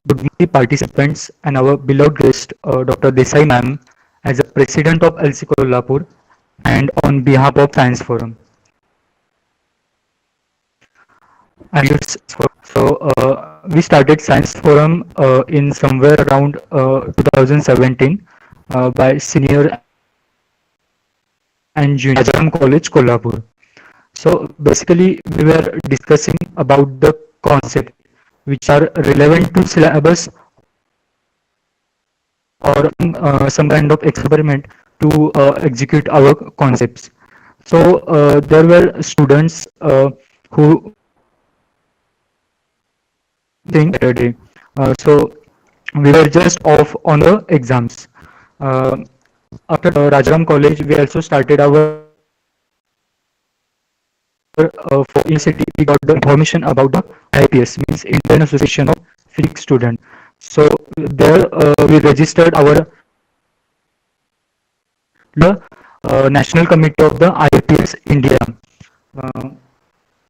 Good morning, participants, and our beloved guest, Dr. Desai ma'am, as a president of LC Kolhapur and on behalf of Science Forum. We started Science Forum in somewhere around 2017 by senior and junior Rajaram College, Kolhapur. So basically, we were discussing about the concept which are relevant to syllabus or some kind of experiment to execute our concepts. So there were students who think Saturday. So we were just off on the exams. Uh, After Rajaram College, we also started our for university. We got the information about the IPS, means Indian Association of Physics Student. So there we registered our the National Committee of the IPS India. Uh,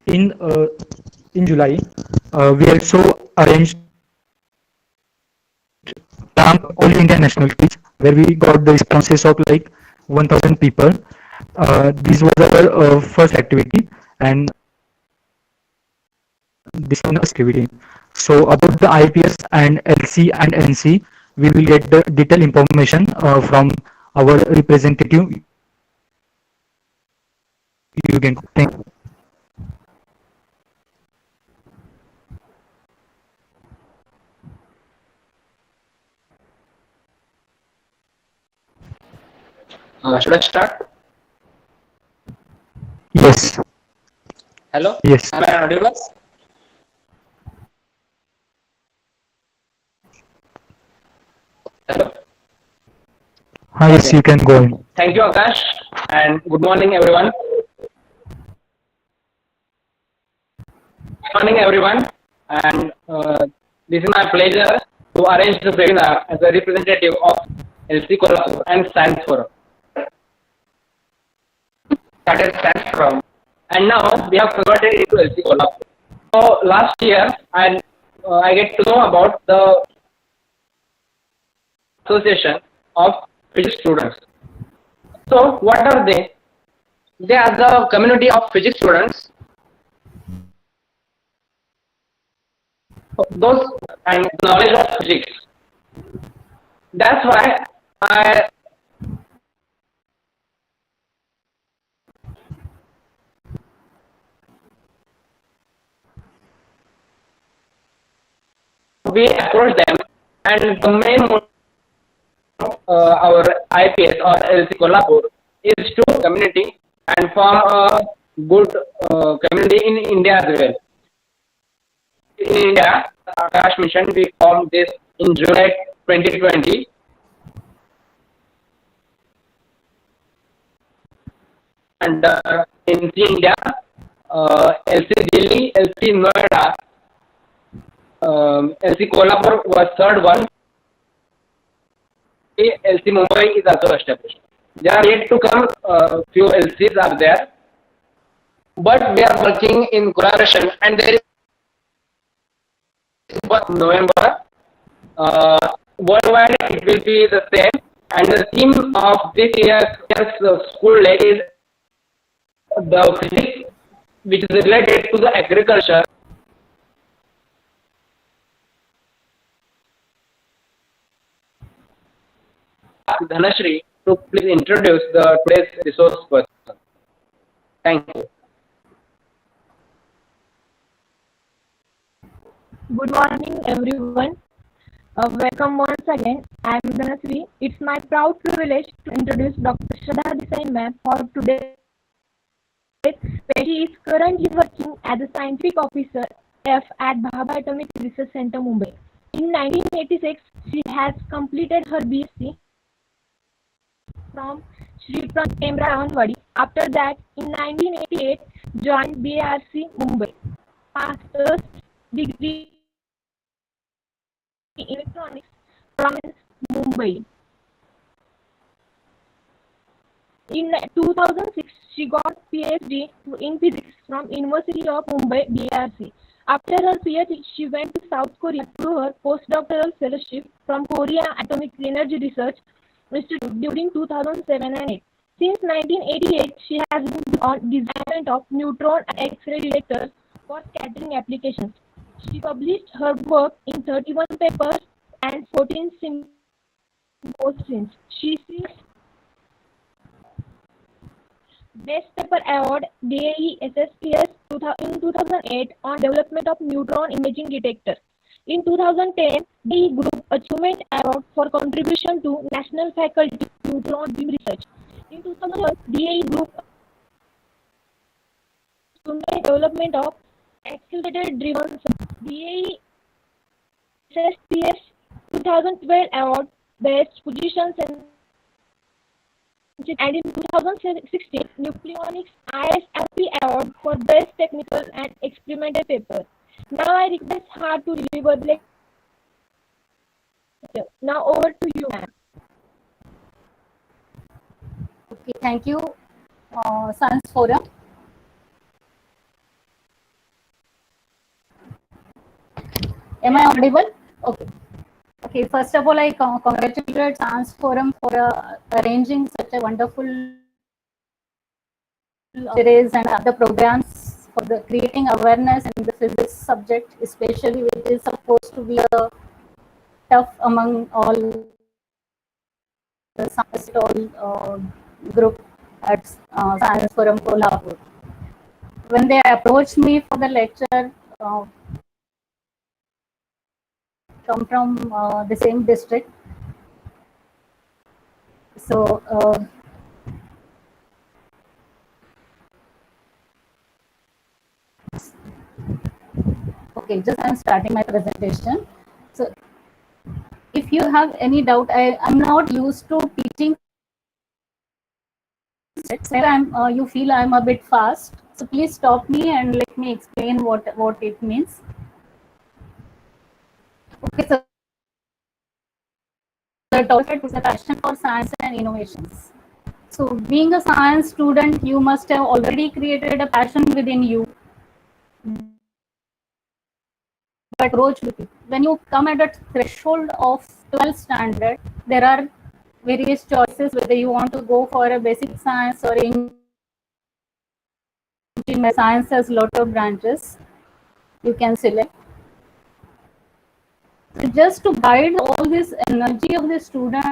in uh, in July, we also arranged camp All India National Quiz, where we got the responses of like 1,000 people. This was our first activity, and this was the activity. So about the IPS and LC and NC, we will get the detailed information from our representative Yugen. Thank you. Should I start? Yes, Hello? yes. Am I audible? Hello? Hi, yes, Okay. you can go in. Thank you, Akash. And good morning, everyone. Good morning, everyone. And this is my pleasure to arrange the webinar as a representative of LC Kolhapur and Science Forum. That is Science Forum. And now we have converted it to LC Kolhapur. So last year, I get to know about the Association of Physics Students. So what are they? They are the community of physics students, those and knowledge of physics. That's why I we approach them, and the main our IPS or LC Kolhapur is to community and form a good community in India as well. In India, Akash mentioned we formed this in July 2020, and in India, LC Delhi, LC Noida, LC Kolhapur was third one. LC Mumbai is also established. There are yet to come few LCs are there, but we are working in collaboration, and there is November. Worldwide, it will be the same. And the theme of this year's school day is the physics, which is related to the agriculture. Dhanashri to please introduce the today's resource person. Thank you. Good morning, everyone. Welcome once again. I am Dhanasri. It's my proud privilege to introduce Dr. Shraddha Desai ma'am for today. She is currently working as a scientific officer F at Bhabha Atomic Research Center, Mumbai. In 1986, she has completed her BSc from Sri Emra Ravanwadi. After that, in 1988, joined BARC Mumbai. Master's degree in electronics from Mumbai. In 2006, she got PhD in physics from University of Mumbai, BARC. After her PhD, she went to South Korea to do her postdoctoral fellowship from Korea Atomic Energy Research Institute during 2007 and 8. Since 1988, she has worked on design of neutron and X-ray detectors for scattering applications. She published her work in 31 papers and 14 symposiums. She received Best Paper Award DAE SSPS in 2008 on development of neutron imaging detector. In 2010, DAE Group Achievement Award for contribution to National Faculty Neutron Beam Research. In 2012, DAE Group Achievement Development of Accelerated Driven DAE SSPS 2012 Award Best Positions and in 2016, Nucleonics ISRP Award for Best Technical and Experimental Paper. Now I request her to deliver the lecture. Now over to you, ma'am. Okay, thank you, Science Forum. Am I audible? Okay. Okay, first of all, I congratulate Science Forum for arranging such a wonderful series and other programs for the creating awareness in the physics subject, especially which is supposed to be a tough among all the science group at Science Forum Kolhapur. When they approached me for the lecture, come from the same district. So okay, just I'm starting my presentation. So if you have any doubt, I'm not used to teaching. You feel I'm a bit fast, so please stop me and let me explain what it means. Okay, so the topic is a passion for science and innovations. So being a science student, you must have already created a passion within you. But when you come at a threshold of 12th standard, there are various choices whether you want to go for a basic science or engineering. Science has a lot of branches you can select. So just to guide all this energy of the students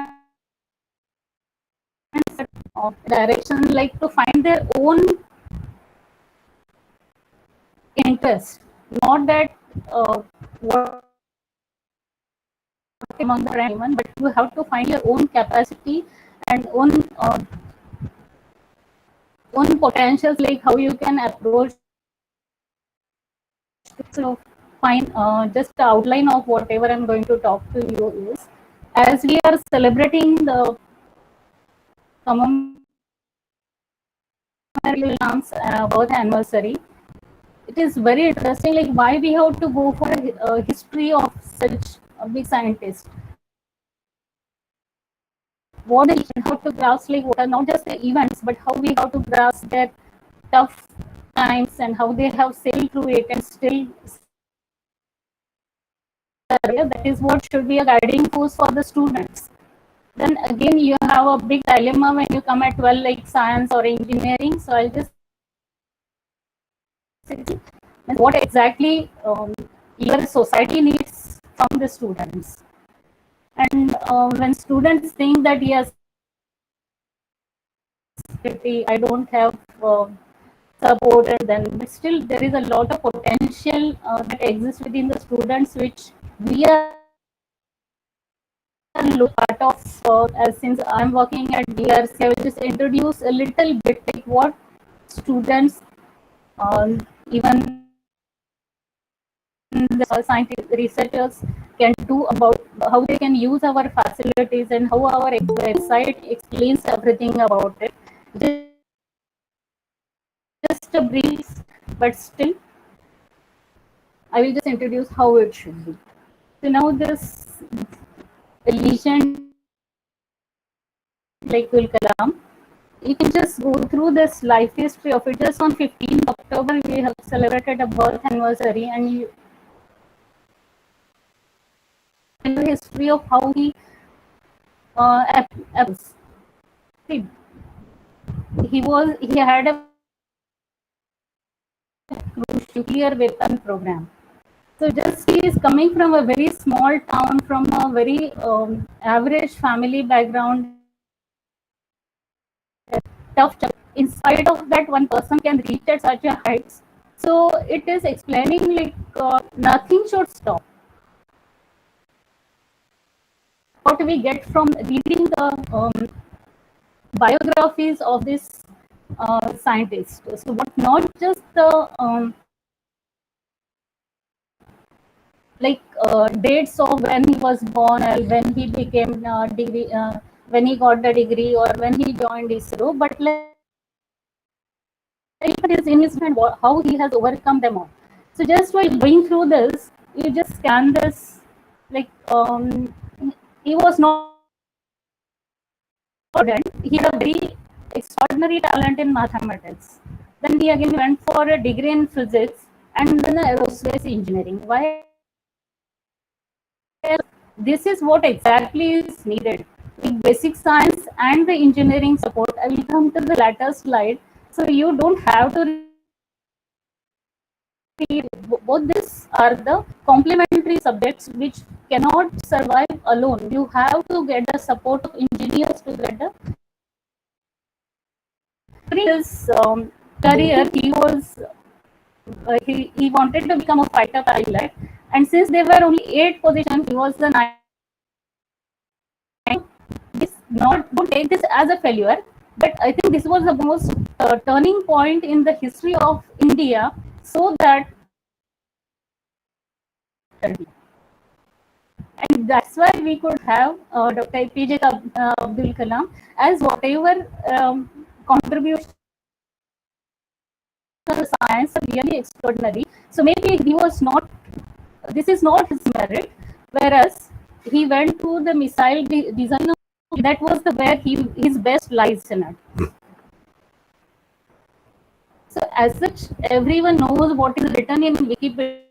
of direction, like to find their own interest, not that what among the anyone, but you have to find your own capacity and own potentials, like how you can approach. So find just the outline of whatever I'm going to talk to you is, as we are celebrating the Lam's birth anniversary, it is very interesting, like why we have to go for a history of such a big scientist. What they have to grasp, like what are not just the events, but how we have to grasp their tough times and how they have sailed through it and still. That is what should be a guiding force for the students. Then again, you have a big dilemma when you come at 12, like science or engineering. So I'll just what exactly your society needs from the students. And when students think that yes, I don't have support, and then but still there is a lot of potential that exists within the students, which we are part of. Since I'm working at BARC, I will just introduce a little bit like what students, even the scientific researchers, can do about how they can use our facilities and how our website explains everything about it. Just a brief, but still, I will just introduce how it should be. So now this legend like Kulkarni, you can just go through this life history of it just on 15 October we have celebrated a birth anniversary, and the history of how he he had a nuclear weapon program. So just he is coming from a very small town, from a very average family background, tough. In spite of that, one person can reach at such a heights. So it is explaining like nothing should stop. What we get from reading the biographies of this scientist. So what not just the like dates of when he was born or when he became degree, when he got the degree or when he joined ISRO, but like his in his mind how he has overcome them all. So just while going through this, you just scan this like he was not he had a very extraordinary talent in mathematics. Then he again went for a degree in physics and then aerospace engineering. Why? This is what exactly is needed. With basic science and the engineering support, I will come to the latter slide. So you don't have to read. Both these are the complementary subjects which cannot survive alone. You have to get the support of engineers to get the his career. He was he wanted to become a fighter pilot, and since there were only 8 positions, he was the 9th. This not don't take this as a failure, but I think this was the most turning point in the history of India, so that and that's why we could have Dr. APJ Abdul Kalam as whatever contribution to science are really extraordinary. So maybe he was not, this is not his merit, whereas he went to the missile design. That was the where his best lies in it. So as such, everyone knows what is written in Wikipedia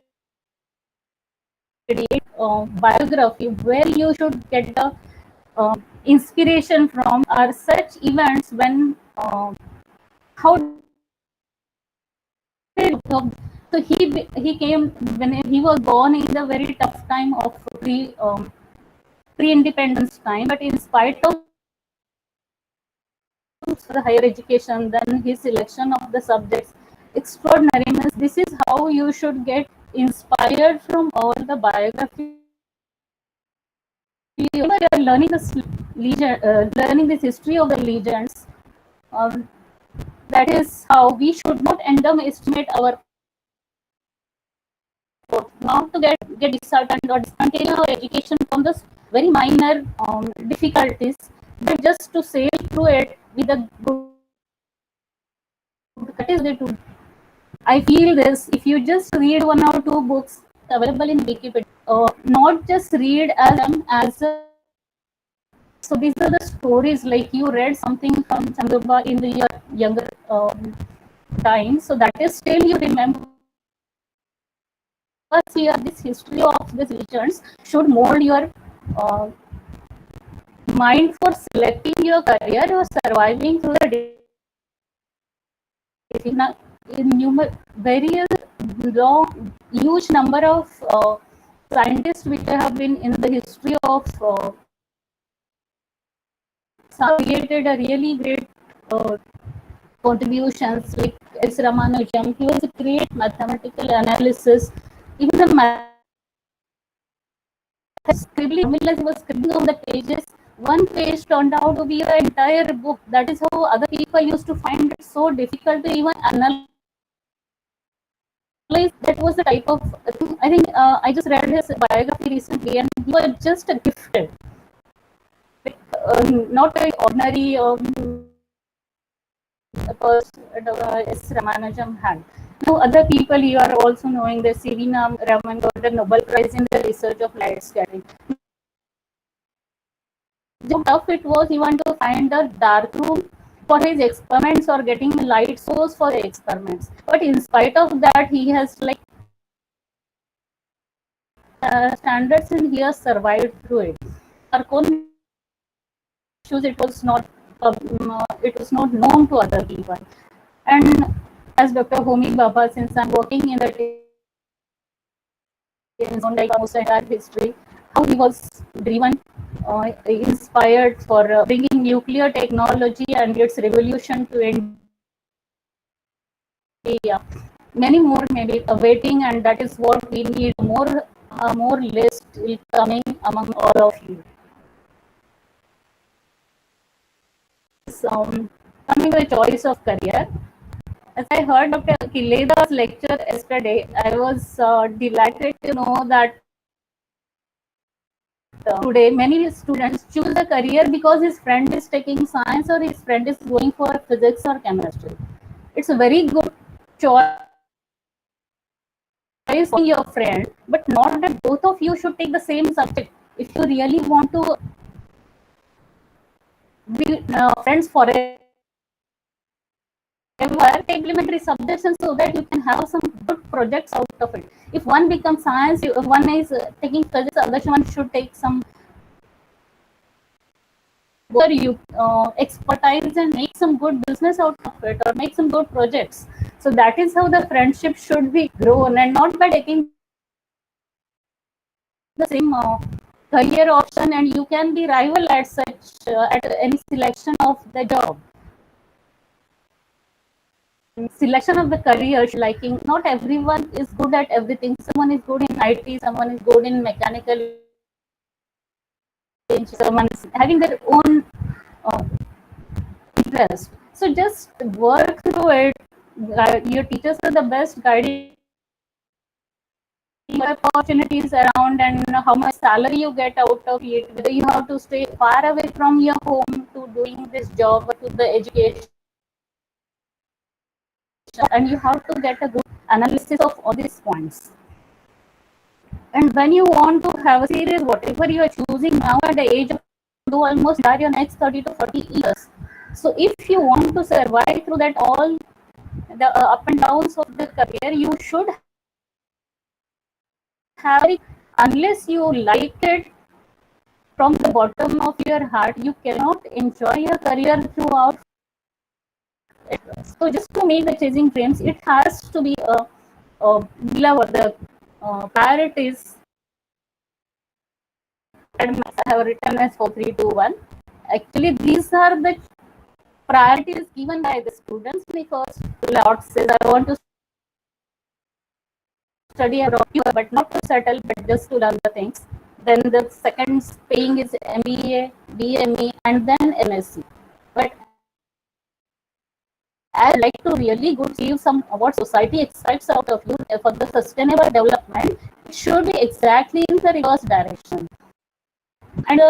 biography, where you should get the inspiration from are such events when how so he came when he was born in the very tough time of pre-independence time, but in spite of the higher education, then his selection of the subjects extraordinary. Means this is how you should get inspired from all the biography. You are learning this learning this history of the legends. Um, that is how we should not underestimate our not to get disheartened or discontinue our education from this very minor difficulties, but just to sail through it with a good. That is the truth. I feel this. If you just read 1 or 2 books available in Wikipedia, not just read as them as a. So these are the stories like you read something from Chandruba in the your younger time. So that is still you remember. Here, this history of these religions should mold your mind for selecting your career or surviving through the in various long, huge number of scientists which have been in the history of created a really great contributions like S. Ramanujan. He was a great mathematical analysis. Even the scribbling, he was scribbling on the pages. One page turned out to be an entire book. That is how other people used to find it so difficult to even analyze. That was the type of. I think I just read his biography recently, and he was just a gifted, like, not very ordinary person S. Ramanujan had. Now, other people you are also knowing that C.V. Raman got the Nobel Prize in the research of light scattering. How tough it was even to find a dark room for his experiments or getting a light source for experiments. But in spite of that, he has like standards and he has survived through it. Our issues, it was not known to other people. And as Dr. Homi Bhabha, since I'm working in the zone like almost entire history, how he was driven, inspired for bringing nuclear technology and its revolution to India. Many more may be awaiting, and that is what we need. More list will coming among all of you. Coming to the choice of career, as I heard Dr. Kileda's lecture yesterday, I was delighted to know that today many students choose a career because his friend is taking science or his friend is going for physics or chemistry. It's a very good choice for your friend, but not that both of you should take the same subject. If you really want to be friends forever, take complementary subjects, and so that you can have some good projects out of it. If one becomes science, if one is taking physics, other one should take some you expertise and make some good business out of it or make some good projects. So that is how the friendship should be grown, and not by taking the same career option, and you can be rival at such at any selection of the job. Selection of the career, liking, not everyone is good at everything. Someone is good in IT, someone is good in mechanical, someone is having their own uh, interest. So just work through it. Your teachers are the best guiding opportunities around, and how much salary you get out of it, whether you have to stay far away from your home to doing this job or to the education, and you have to get a good analysis of all these points. And when you want to have a serious, whatever you are choosing now at the age of do almost die your next 30 to 40 years. So if you want to survive through that all the up and downs of the career, you should have, unless you like it from the bottom of your heart, you cannot enjoy your career throughout. So just to make the chasing dreams, it has to be a below the priorities. I have written as 4321. Actually, these are the priorities given by the students. Because Lord says, I want to study abroad, but not to settle, but just to learn the things. Then the second paying is MBA, BME, and then MSc. But I'd like to really good see some what society expects out of you for the sustainable development. It should be exactly in the reverse direction. And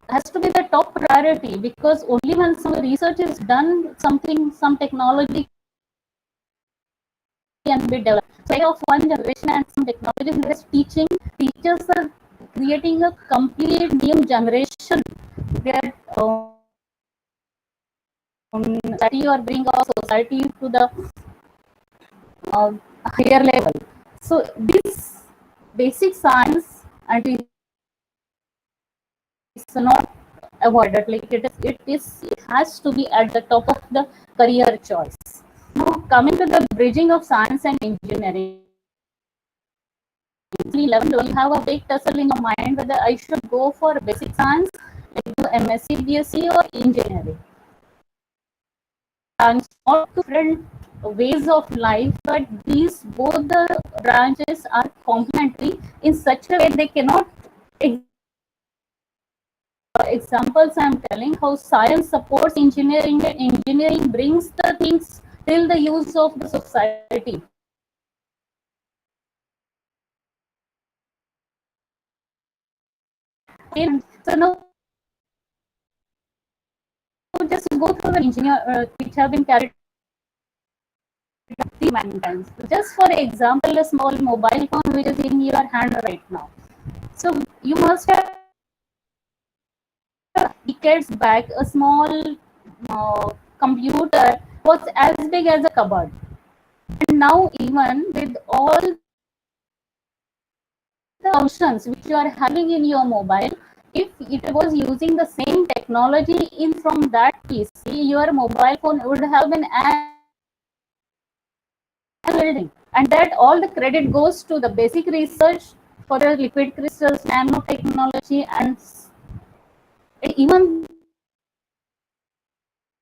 has to be the top priority, because only when some research is done, some technology can be developed. So of one generation and some technology is teaching, teachers are creating a complete new generation. They are that you are bringing our society to the higher level. So this basic science and it is not avoided. Like it has to be at the top of the career choice. Now coming to the bridging of science and engineering. 11, you have a big tussle in your mind whether I should go for basic science, like do MSc, BSc, or engineering. And not different ways of life, but these both the branches are complementary in such a way they cannot. Examples I'm telling how science supports engineering and engineering brings the things till the use of the society. And so now just go through the engineer which have been carried many times. Just for example, a small mobile phone which is in your hand right now. So you must have decades back, a small computer was as big as a cupboard. And now, even with all the functions which you are having in your mobile, if it was using the same technology in from that PC, your mobile phone would have been as building. And that all the credit goes to the basic research for the liquid crystals, nanotechnology, and even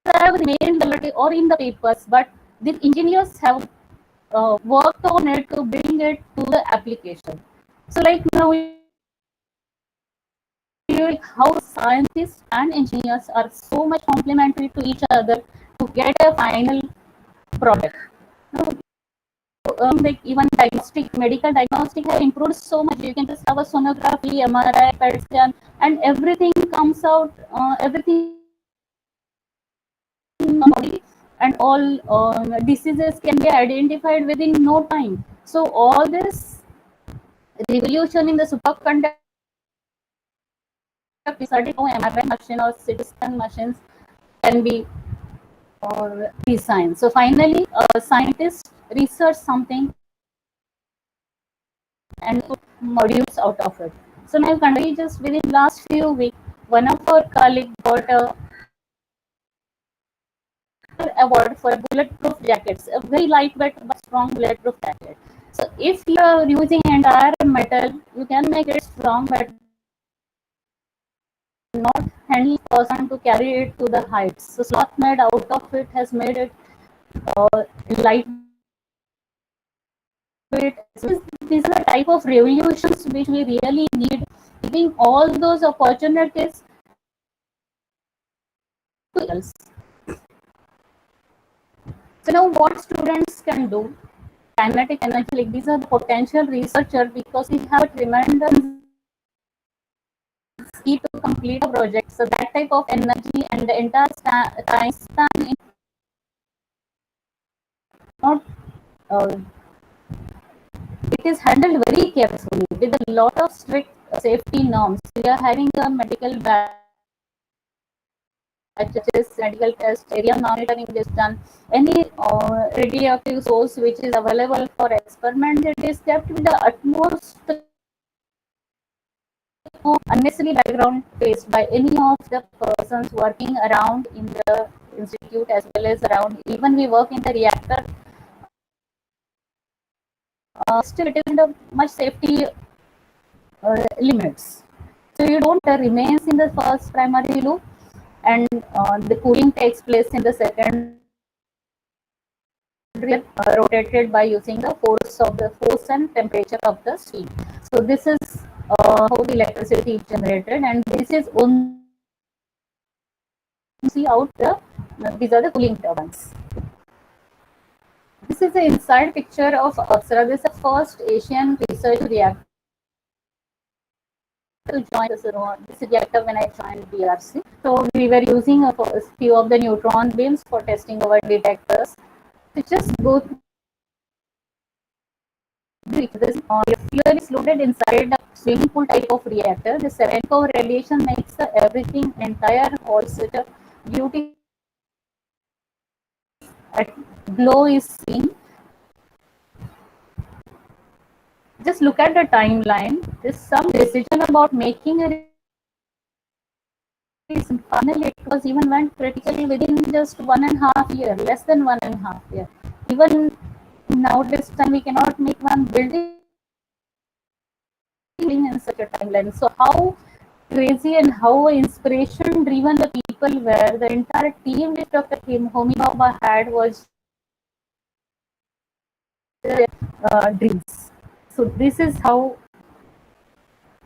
have remained or in the papers, but the engineers have worked on it to bring it to the application. So like now, how scientists and engineers are so much complementary to each other to get a final product. Now, like even medical diagnostic have improved so much. You can just have a sonography, MRI, PET scan, and everything comes out, everything body, and all diseases can be identified within no time. So all this revolution in the superconductor decided how MRI machine or CT scan machines can be designed. So finally, scientists research something and put modules out of it. So now country just within last few weeks, one of our colleagues got a award for bulletproof jackets, a very lightweight but strong bulletproof jacket. So if you are using entire metal, you can make it strong, but not handle person to carry it to the heights. So cloth made out of it has made it lightweight. So these are the type of revolutions which we really need, giving all those opportunities to else. So now what students can do? Kinetic energy, like these are the potential researcher because we have a tremendous speed to complete a project. So that type of energy and the entire time span is not it is handled very carefully with a lot of strict safety norms. We are having a medical batches, medical test, area monitoring is done. Any radioactive source which is available for experiment, it is kept with the utmost unnecessary background faced by any of the persons working around in the institute as well as around. Even we work in the reactor, still it is under much safety limits. So you don't remains in the first primary loop, and the cooling takes place in the second rotated by using the force and temperature of the steam. So this is how the electricity is generated, and this is only out the these are the cooling turbines. This is the inside picture of Aksara. This is the first Asian research reactor to join this reactor when I joined BRC. So we were using a few of the neutron beams for testing our detectors. So just go through this. Fuel is loaded inside a swimming pool type of reactor. The 7 core radiation makes everything entire whole such a beauty glow is seen. Just look at the timeline. There's some decision about making a finally it was even went critically within just 1.5 years, less than 1.5 years. Even now this time we cannot make one building in such a timeline. So how crazy and how inspiration driven the people were. The entire team which Dr. Homi Bhabha had was dreams. So this is how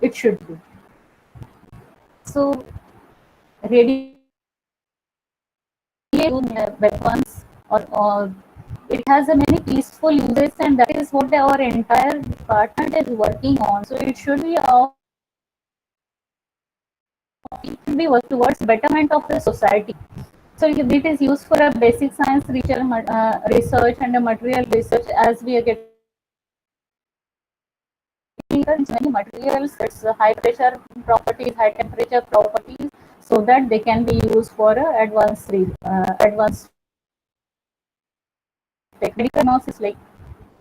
it should be. So radio weapons or it has a many peaceful uses, and that is what our entire department is working on. So it should be work towards betterment of the society. So it is used for a basic science research and a material research as we are getting many materials. It's high pressure properties, high temperature properties. so that they can be used for advanced diagnosis like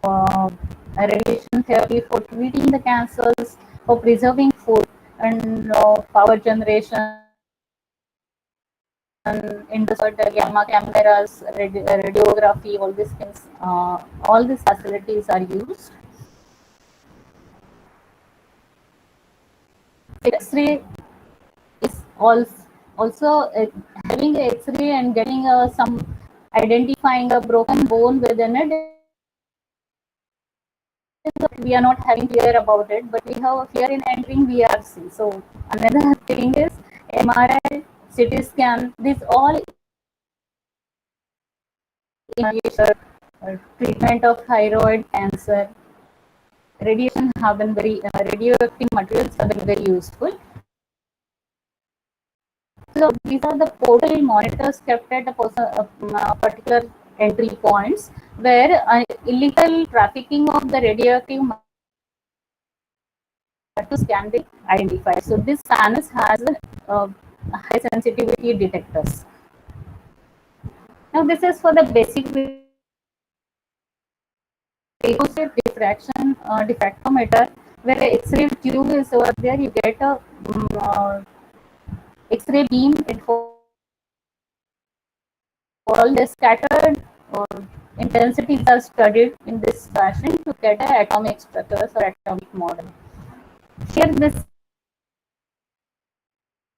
uh, radiation therapy for treating the cancers, for preserving food, and power generation, infrared gamma cameras, radiography, all these things, all these facilities are used. X-ray is also having X-ray and getting some identifying a broken bone within it. We are not having fear about it, but we have a fear in entering BRC. So another thing is MRI, CT scan. These all treatment of thyroid cancer. Radiation have been very radioactive materials have been very useful. So these are the portal monitors kept at a particular entry points where illegal trafficking of the radioactive materials can be identified. So this SANS has high sensitivity detectors. Now this is for the basic diffraction diffractometer, where a X-ray tube is over there. You get a X-ray beam. It all the scattered uh, intensities are studied in this fashion to get an atomic structures or atomic model. Here this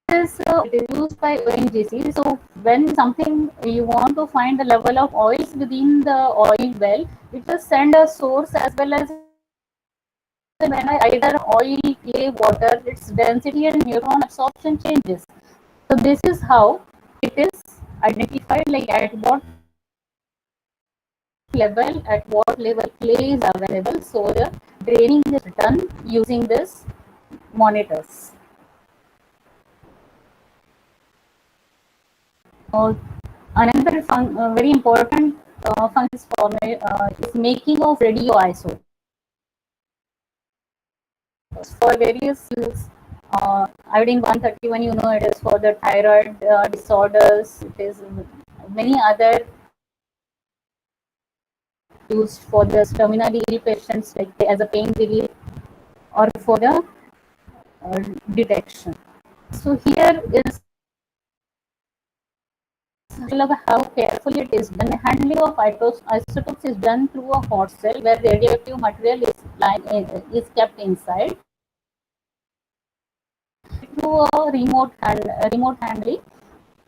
is it is used by ONGC. So when something you want to find the level of oils within the oil well, it just send a source as well as when either oil, clay, water, its density and neutron absorption changes. So this is how it is identified, like at what level clay is available. So the draining is done using this monitors. Uh, Another very important function is making of radioisotopes for various use. Iodine 131, you know, it is for the thyroid disorders. It is many other used for the terminally ill patients, like as a pain relief or for the uh, detection. So here is how carefully it is done. Handling of isotopes is done through a hot cell where radioactive material is kept inside through a remote handling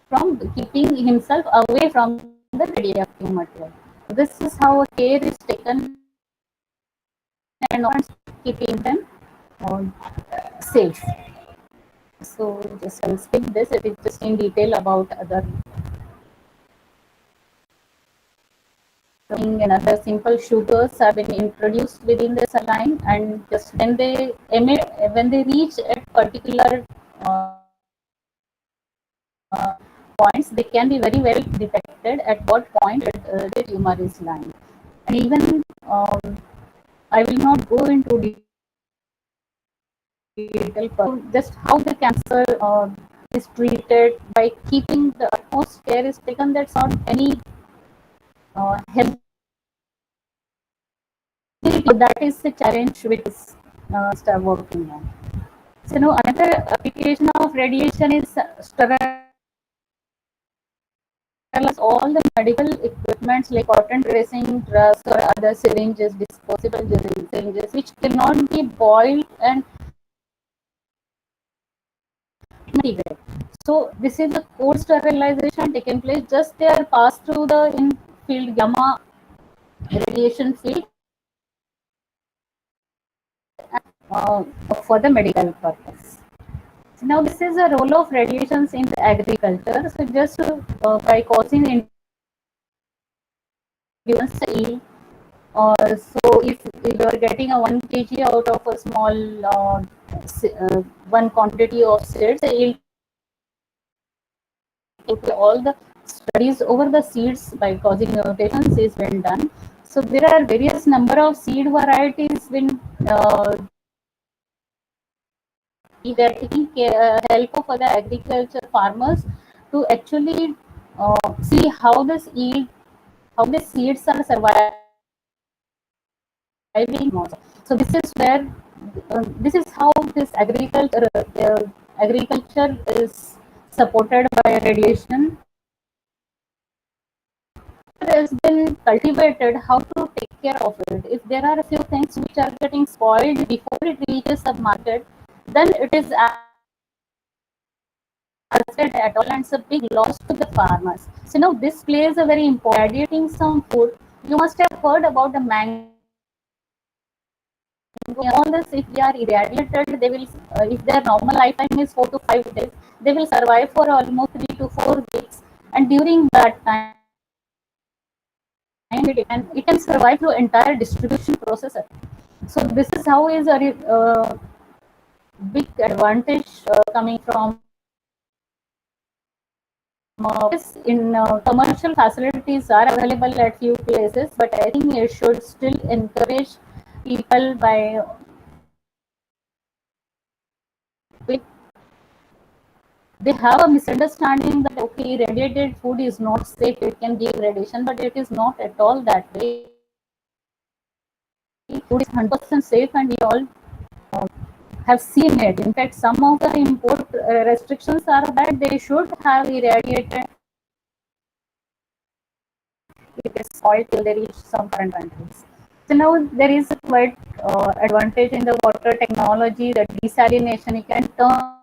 from keeping himself away from the radioactive material. This is how care is taken and not keeping them safe. So just I'll skip this. It is just in detail about other and other simple sugars have been introduced within the saline, and just when they reach at particular points, they can be very well detected at what point the tumor is lying. And even I will not go into detail, just how the cancer is treated by keeping the utmost care is taken. That's not any health. That is the challenge which is start working on. So now another application of radiation is sterilize all the medical equipments like cotton dressing, drugs, or other syringes, disposable syringes, which cannot be boiled and integrated. So this is the cold sterilization taking place. Just they are passed through the in field gamma radiation field uh, for the medical purpose. So now this is the role of radiations in the agriculture. So just by causing endurance yield, so if you are getting a 1 kg out of a small one quantity of seeds, yield all the studies over the seeds by causing mutations is been done. So there are various number of seed varieties been if they are taking help of other agriculture farmers to actually see how this yield, how the seeds are surviving. So this is where this is how this agriculture is supported by radiation has been cultivated how to take care of it. If there are a few things which are getting spoiled before it reaches the market, then it is acid at all and it's a big loss to the farmers. So now this plays a very important radiating some food. You must have heard about the mango. All this, if they are irradiated, they will, if their normal lifetime is 4 to 5 days, they will survive for almost 3 to 4 weeks. And during that time, it can survive through entire distribution process. So this is how is a big advantage coming from in commercial facilities are available at few places, but I think it should still encourage people by they have a misunderstanding that okay, radiated food is not safe, it can give radiation, but it is not at all that way. Food is 100% safe, and we all have seen it. In fact, some of the import restrictions are that they should have irradiated it is spoiled till they reach some foreign countries. So now there is a quite advantage in the water technology, the desalination. You can turn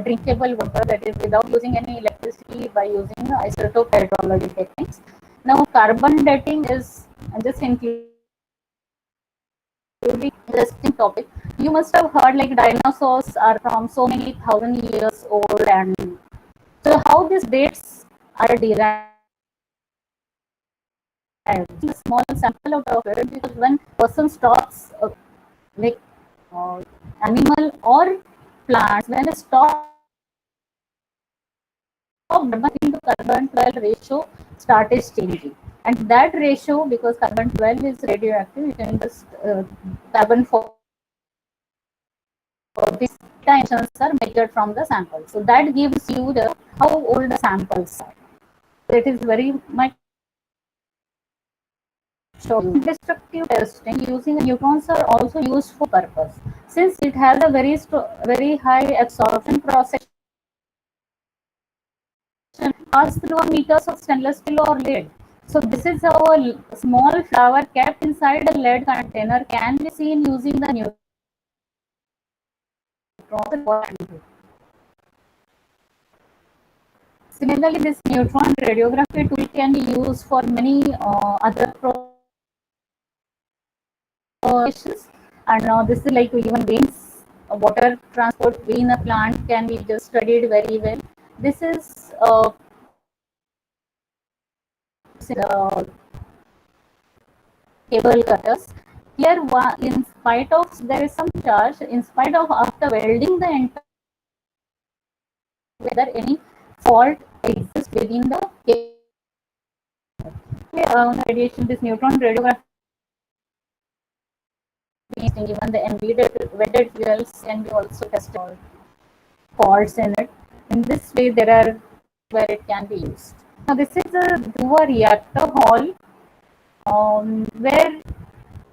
drinkable water, that is without using any electricity, by using isotope hydrology techniques. Now carbon dating is just including interesting topic. You must have heard like dinosaurs are from so many thousand years old, and so how these dates are derived. A small sample out of it, because when person stops like uh, animal or plants, when they stop carbon into carbon 12 ratio started changing, and that ratio, because carbon 12 is radioactive, you can just carbon for these dimensions are measured from the sample, so that gives you the how old the samples are. It is very much so destructive testing using neutrons are also used for purpose, since it has a very high absorption process pass through meters of stainless steel or lead. So this is how a small flower kept inside a lead container can be seen using the neutron. Similarly, this neutron radiography tool can be used for many other applications. And now this is like even veins, water transport in a plant can be just studied very well. This is cable cutters. Here, in spite of there is some charge, in spite of after welding the entire, whether any fault exists within the cable. Radiation, this neutron radiography, even the embedded fuels can be also tested faults in it. In this way, there are where it can be used. Now, this is a reactor hall where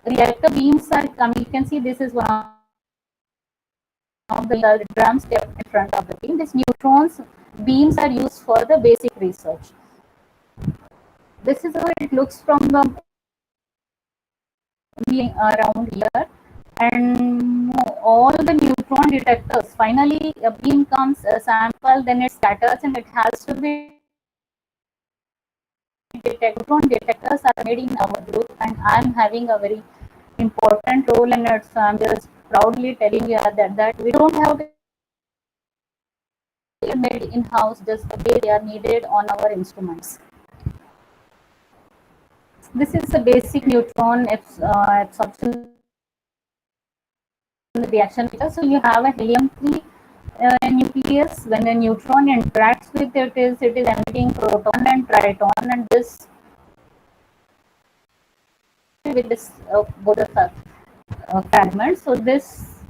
reactor beams are coming. You can see this is one of the drums kept in front of the beam. These neutrons beams are used for the basic research. This is how it looks from the being around here, and all the neutron detectors. Finally, a beam comes, a sample, then it scatters, and it has to be detected. Neutron detectors are made in our group, and I'm having a very important role in it. So I'm just proudly telling you that we don't have to be made in-house just the way they are needed on our instruments. This is a basic neutron absorption reaction. So you have a helium-3 nucleus. When a neutron interacts with it is emitting proton and triton, and this with this both the fragments. So this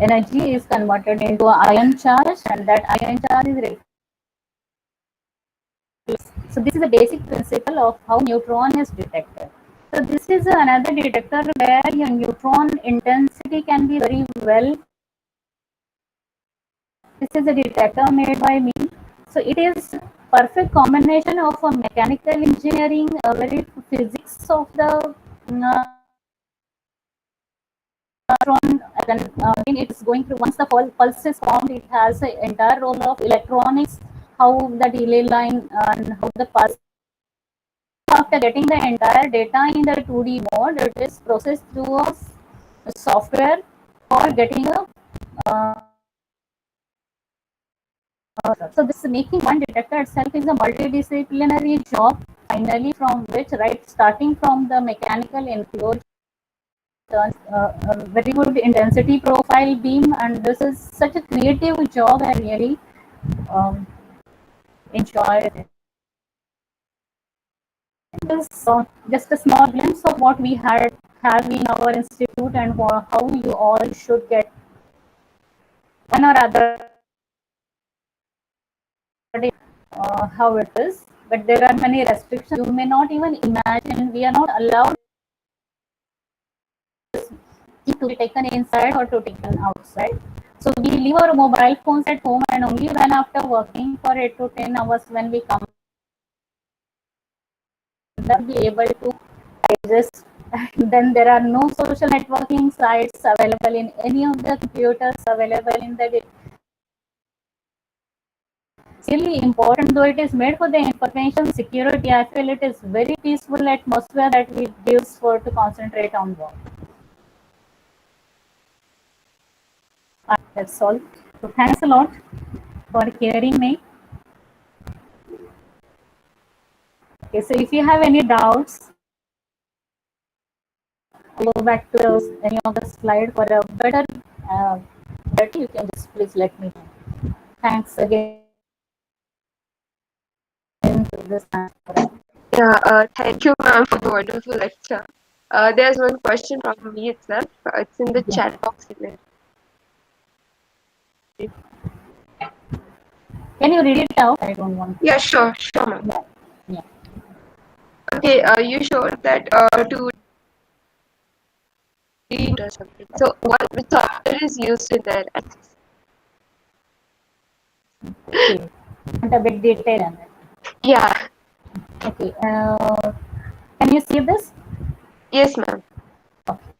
energy is converted into an ion charge, and that ion charge is so this is the basic principle of how neutron is detected. So this is another detector where your neutron intensity can be very well. This is a detector made by me. So it is perfect combination of a mechanical engineering, a very physics of the neutron. Then again, it is going through once the pulse is formed. It has an entire role of electronics, how the delay line and how the pulse. After getting the entire data in the 2D mode, it is processed through a software for getting a so this making one detector itself is a multidisciplinary job, finally, from which, right, starting from the mechanical enclosure, a very good intensity profile beam, and this is such a creative job. I really um, enjoy it. Just a small glimpse of what we have in our institute and how you all should get one or other how it is. But there are many restrictions you may not even imagine. We are not allowed to be taken inside or to taken outside. So we leave our mobile phones at home, and only when after working for 8 to 10 hours when we come will be able to digest. And then there are no social networking sites available in any of the computers available in the. It's really important, though it is made for the information security. I feel it is very peaceful atmosphere that we gives for to concentrate on work. That's all. So thanks a lot for hearing me. Okay, so if you have any doubts, go back to any of the slide for a better clarity. You can just please let me know. Thanks again to this answer. Yeah, thank you, ma'am, for the wonderful lecture. There's one question from me itself. It's in the Yeah. chat box. Can you read it out? I don't want. Yeah, sure, ma'am. Yeah. Yeah. Okay, you showed that to read or something. So, which software is used in that? Okay. Want a bit detail on it. Yeah, Okay. Can you see this? yes, ma'am. Okay.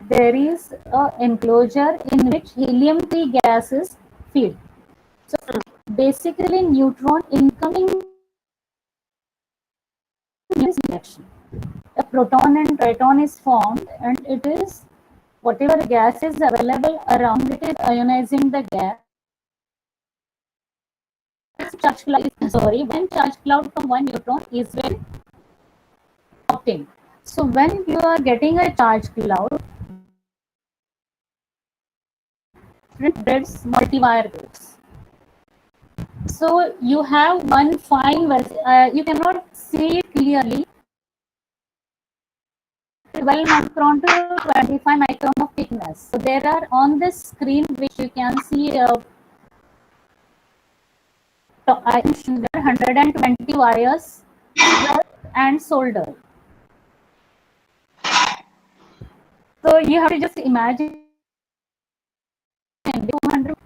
There is a enclosure in which helium-3 gas is filled. So basically, neutron incoming is reaction. A proton and triton is formed, and it is whatever gas is available around it is ionizing the gas. Charge cloud, sorry, when charge cloud from one neutron is very obtained. So when you are getting a charge cloud, it breeds multi-wire grids. So you have one fine, you cannot see it clearly. 12 micron to 25 micron of thickness. So there are on this screen which you can see I mentioned there 120 wires and solder. So you have to just imagine 200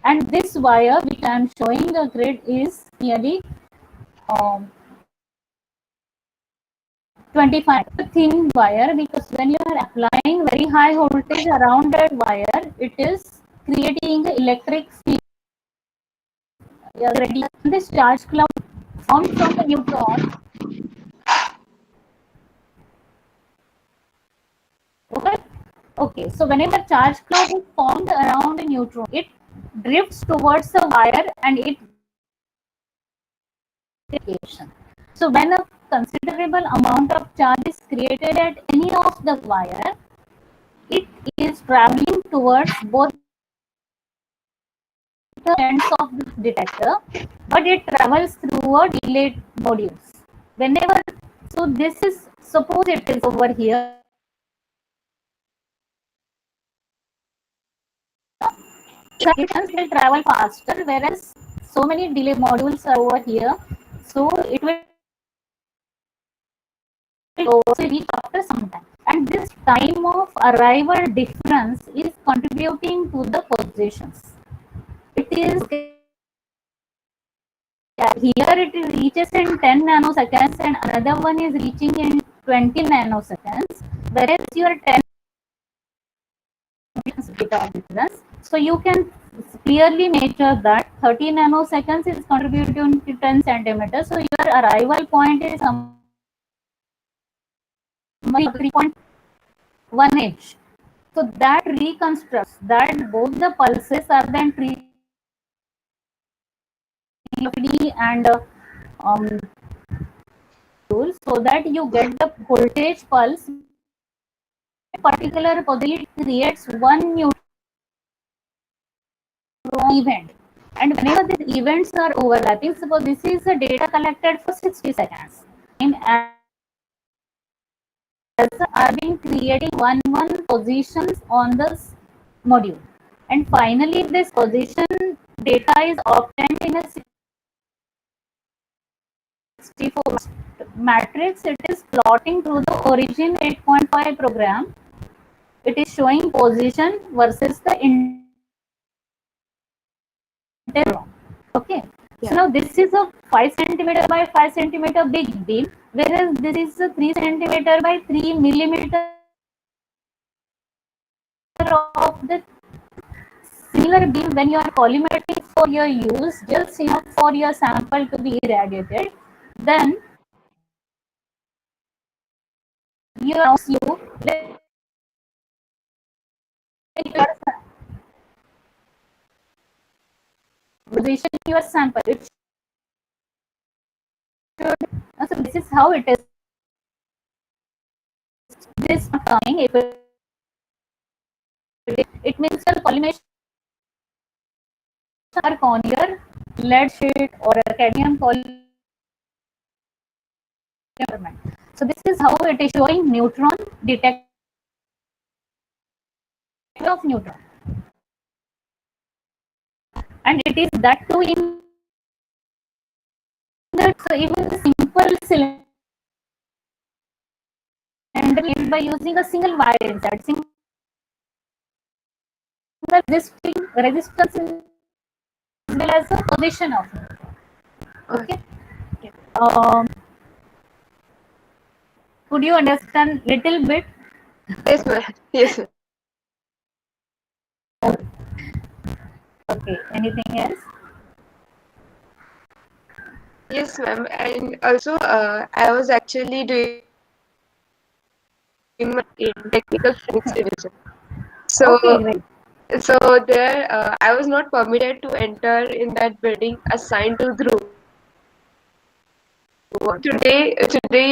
and this wire which I am showing the grid is nearly 25 thin wire, because when you are applying very high voltage around that wire, it is creating electric field. Already this charge cloud formed from the neutron. Okay. Okay. So whenever charge cloud is formed around a neutron, it drifts towards the wire and it. So when a considerable amount of charge is created at any of the wire, it is traveling towards both the ends of the detector, but it travels through a delayed modules. Whenever, so this is, suppose it is over here, will travel faster, whereas so many delay modules are over here. So it will also reach after some time. And this time of arrival difference is contributing to the positions. It is here it reaches in 10 nanoseconds and another one is reaching in 20 nanoseconds, whereas your 10 data difference. So you can clearly measure that 30 nanoseconds is contributing to 10 centimeters. So your arrival point is 3.1 inch. So that reconstructs that both the pulses are then treated and so that you get the voltage pulse. Particular position creates one neutron event, and whenever these events are overlapping, suppose this is the data collected for 60 seconds, and as are being creating one positions on this module, and finally this position data is obtained in a 64 matrix. It is plotting through the origin 8.5 program. It is showing position versus the interval. Okay. Yeah. So now this is a 5 centimeter by 5 centimeter big beam, whereas this is a 3 centimeter by 3 millimeter of the similar beam. When you are collimating for your use, just enough for your sample to be irradiated, then you position your sample. It should, so this is how it is. This coming, if it means your collimation on your lead sheet or a cadmium polymer. So this is how it is showing neutron detection of neutron, and it is that too in that. So even the simple cylinder by using a single wire inside, single resistance as well as the position of it. Okay. Yeah. Could you understand little bit? Yes, ma'am. Yes, ma'am. Okay. Anything else? Yes, ma'am. And also, I was actually doing my in technical physics division. So, Okay, great. so there, I was not permitted to enter in that building assigned to Dhruv. Today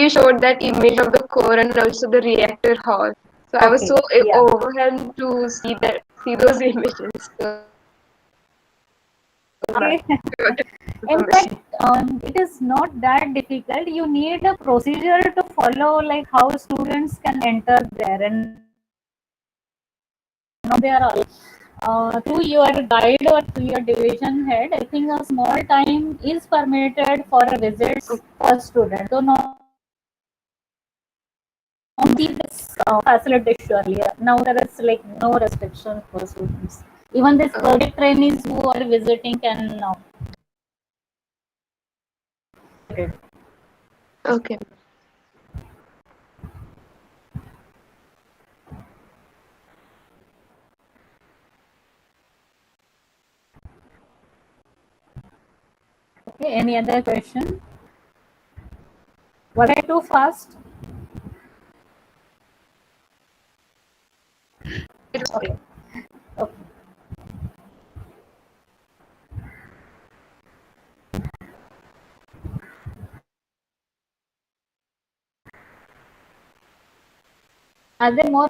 you showed that image of the core and also the reactor hall. So I was Okay. so Yeah. overwhelmed to see those images. So, Okay. In fact, information. it is not that difficult. You need a procedure to follow, like how students can enter there, and now they are all through your guide or through your division head. I think a small time is permitted for visits for students. So not only this facility surely. Now there is like no restriction for students. Even this Uh, project trainees who are visiting can now. okay. Okay, any other question? Was I too fast? It was Okay. fine. Okay. Are there more?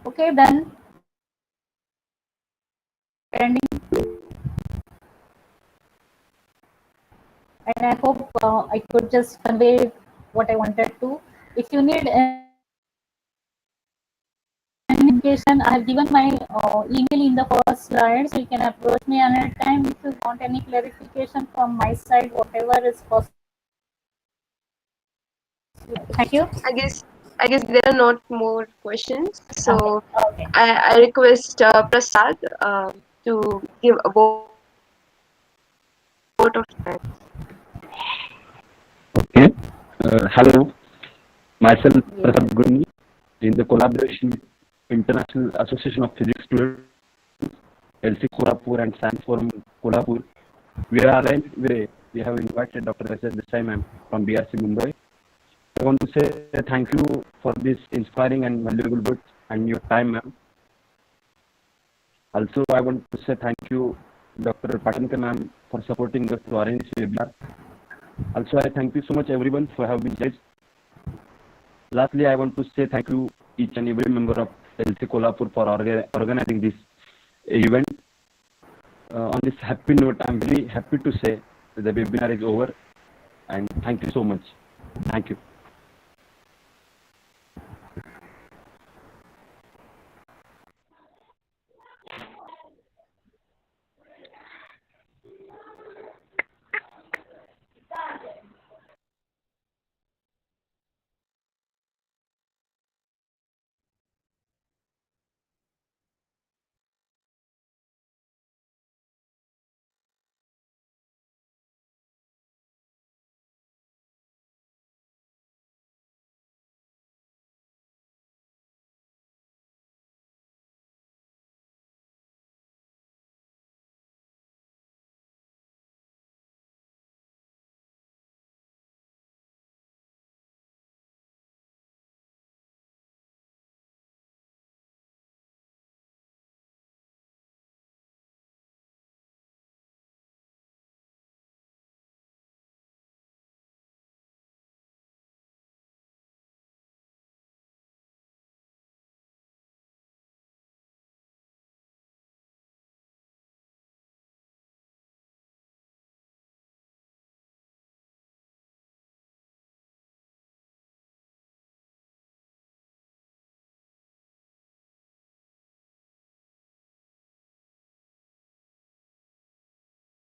Okay, then ending. And I hope I could just convey what I wanted to. If you need any communication. I have given my email in the first slide, so you can approach me anytime if you want any clarification from my side, whatever is possible. Thank you. I guess there are not more questions. Okay. So Okay. I request Prasad to give a vote of thanks. Okay. Hello, myself Yes. Prasad Gurni, in the collaboration with International Association of Physics Students, LC Kolhapur and Science Forum Kolhapur. We are arranged. We have invited Dr. Desai ma'am from BARC Mumbai. I want to say thank you for this inspiring and valuable words and your time, ma'am. Also, I want to say thank you, Dr. Patanka ma'am, for supporting us to arrange this webinar. Also, I thank you so much everyone for having been judged. Lastly, I want to say thank you each and every member of LC Kolhapur for organizing this event. On this happy note, I'm very happy to say that the webinar is over, and thank you so much. Thank you.